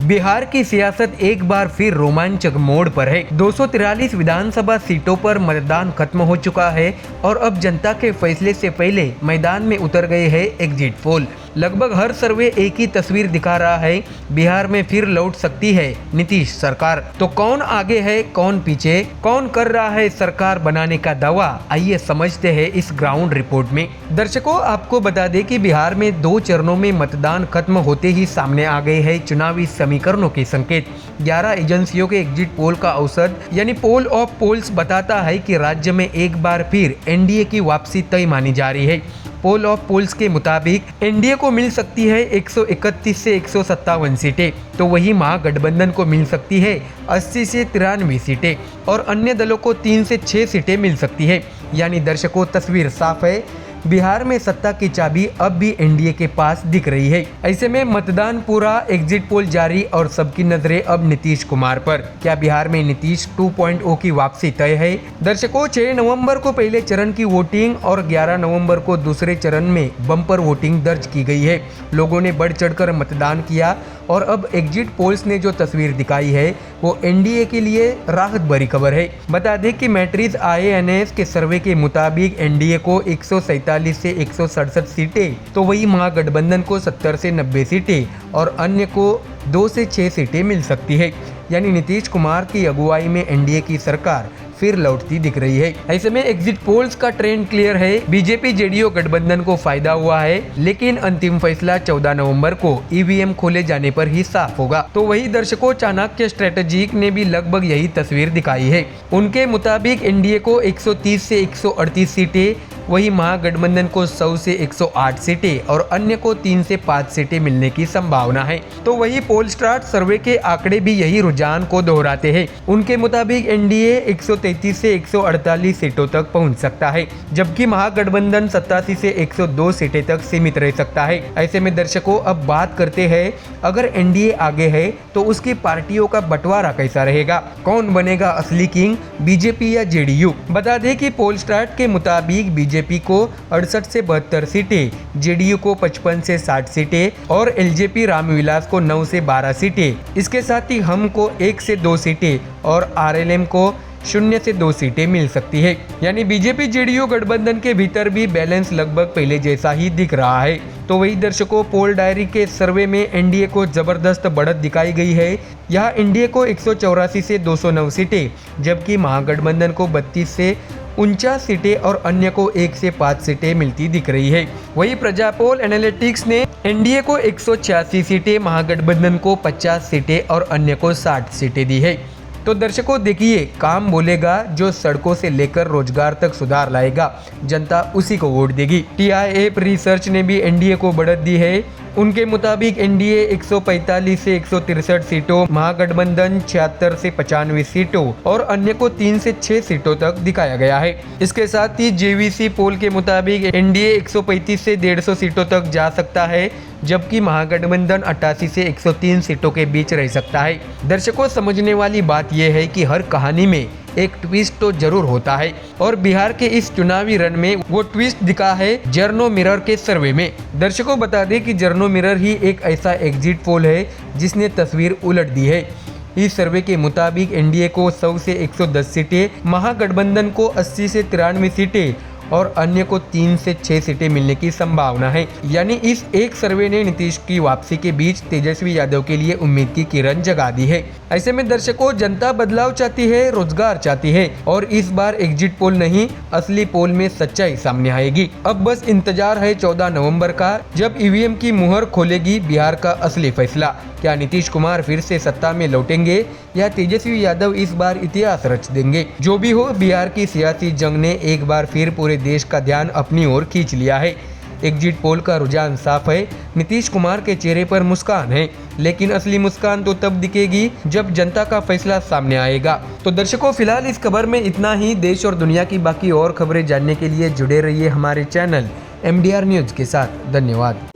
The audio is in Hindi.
बिहार की सियासत एक बार फिर रोमांचक मोड़ पर है। 243 विधानसभा सीटों पर मतदान खत्म हो चुका है और अब जनता के फैसले से पहले मैदान में उतर गए हैं एग्जिट पोल। लगभग हर सर्वे एक ही तस्वीर दिखा रहा है, बिहार में फिर लौट सकती है नीतीश सरकार। तो कौन आगे है, कौन पीछे, कौन कर रहा है सरकार बनाने का दावा, आइए समझते हैं इस ग्राउंड रिपोर्ट में। दर्शकों, आपको बता दें कि बिहार में 2 चरणों में मतदान खत्म होते ही सामने आ गए हैं चुनावी समीकरणों के संकेत। 11 एजेंसियों के एग्जिट पोल का औसत यानी पोल ऑफ पोल्स बताता है कि राज्य में एक बार फिर एनडीए की वापसी तय मानी जा रही है। पोल ऑफ पोल्स के मुताबिक एनडीए को मिल सकती है 131 से 157 सीटें, तो वही महागठबंधन को मिल सकती है 80 से 93 सीटें और अन्य दलों को 3 से 6 सीटें मिल सकती है। यानी दर्शकों, तस्वीर साफ है, बिहार में सत्ता की चाबी अब भी एनडीए के पास दिख रही है। ऐसे में मतदान पूरा, एग्जिट पोल जारी और सबकी नजरें अब नीतीश कुमार पर। क्या बिहार में नीतीश 2.0 की वापसी तय है? दर्शकों, 6 नवंबर को पहले चरण की वोटिंग और 11 नवंबर को दूसरे चरण में बम्पर वोटिंग दर्ज की गई है। लोगों ने बढ़ चढ़कर मतदान किया और अब एग्जिट पोल्स ने जो तस्वीर दिखाई है वो एनडीए के लिए राहत भरी खबर है। बता दें कि मैट्रिक्स IANS के सर्वे के मुताबिक एनडीए को 147 से 167 सीटें, तो वही महागठबंधन को 70 से 90 सीटें और अन्य को 2 से 6 सीटें मिल सकती है। यानी नीतीश कुमार की अगुवाई में एनडीए की सरकार फिर लौटती दिख रही है। ऐसे में एग्जिट पोल्स का ट्रेंड क्लियर है, बीजेपी जेडीयू गठबंधन को फायदा हुआ है, लेकिन अंतिम फैसला 14 नवंबर को ईवीएम खोले जाने पर ही साफ होगा। तो वही दर्शकों, चाणक्य स्ट्रेटेजिक ने भी लगभग यही तस्वीर दिखाई है। उनके मुताबिक एनडीए को 130 से 138 सीटें, वही महागठबंधन को 100 से 108 सीटें और अन्य को 3 से 5 सीटें मिलने की संभावना है। तो वही पोलस्टार सर्वे के आंकड़े भी यही रुझान को दोहराते हैं। उनके मुताबिक एनडीए 133 से 148 सीटों तक पहुंच सकता है, जबकि महागठबंधन 87 से 102 सीटें तक सीमित रह सकता है। ऐसे में दर्शकों, अब बात करते हैं, अगर एनडीए आगे है तो उसकी पार्टियों का बंटवारा कैसा रहेगा, कौन बनेगा असली किंग, बीजेपी या जेडीयू? बता दें कि पोलस्टार के मुताबिक बीजेपी को 68 से 72 सीटें, जेडीयू को 55 से 60 सीटें और एलजेपी रामविलास को 9 से 12 सीटें। इसके साथ ही हम को 1 से 2 सीटें और आरएलएम को 0 से 2 सीटें मिल सकती है। यानी बीजेपी जेडीयू गठबंधन के भीतर भी बैलेंस लगभग पहले जैसा ही दिख रहा है। तो वही दर्शकों, पोल डायरी के सर्वे में एनडीए को जबरदस्त बढ़त दिखाई गई है। यहाँ एनडीए को 184 से 209 सीटें, जबकि महागठबंधन को 32 से 49 सीटें और अन्य को 1 से 5 सीटें मिलती दिख रही है। वही प्रजापोल एनालिटिक्स ने एनडीए को 186 सीटें, महागठबंधन को 50 सीटें और अन्य को 60 सीटें दी है। तो दर्शकों देखिए, काम बोलेगा जो सड़कों से लेकर रोजगार तक सुधार लाएगा, जनता उसी को वोट देगी। TIAP रिसर्च ने भी एनडीए को बढ़त दी है। उनके मुताबिक एनडीए 145 से 163 सीटों, महागठबंधन 76 से 95 सीटों और अन्य को 3 से 6 सीटों तक दिखाया गया है। इसके साथ ही JVC पोल के मुताबिक एनडीए 135 से 150 सीटों तक जा सकता है, जबकि महागठबंधन 88 से 103 सीटों के बीच रह सकता है। दर्शकों, समझने वाली बात यह है कि हर कहानी में एक ट्विस्ट तो जरूर होता है और बिहार के इस चुनावी रन में वो ट्विस्ट दिखा है जर्नो मिरर के सर्वे में। दर्शकों, बता दें कि जर्नो मिरर ही एक ऐसा एग्जिट पोल है जिसने तस्वीर उलट दी है। इस सर्वे के मुताबिक एनडीए को 100 से 110 सीटें, महागठबंधन को 80 से 93 सीटें और अन्य को 3 से 6 सीटें मिलने की संभावना है। यानी इस एक सर्वे ने नीतीश की वापसी के बीच तेजस्वी यादव के लिए उम्मीद की किरण जगा दी है। ऐसे में दर्शकों, जनता बदलाव चाहती है, रोजगार चाहती है और इस बार एग्जिट पोल नहीं, असली पोल में सच्चाई सामने आएगी। अब बस इंतजार है 14 नवंबर का, जब ईवीएम की मुहर खोलेगी बिहार का असली फैसला। क्या नीतीश कुमार फिर से सत्ता में लौटेंगे या तेजस्वी यादव इस बार इतिहास रच देंगे? जो भी हो, बिहार की सियासी जंग ने एक बार फिर पूरे देश का ध्यान अपनी ओर खींच लिया है। एग्जिट पोल का रुझान साफ है, नीतीश कुमार के चेहरे पर मुस्कान है, लेकिन असली मुस्कान तो तब दिखेगी जब जनता का फैसला सामने आएगा। तो दर्शकों, फिलहाल इस खबर में इतना ही। देश और दुनिया की बाकी और खबरें जानने के लिए जुड़े रहिए हमारे चैनल MDR न्यूज के साथ। धन्यवाद।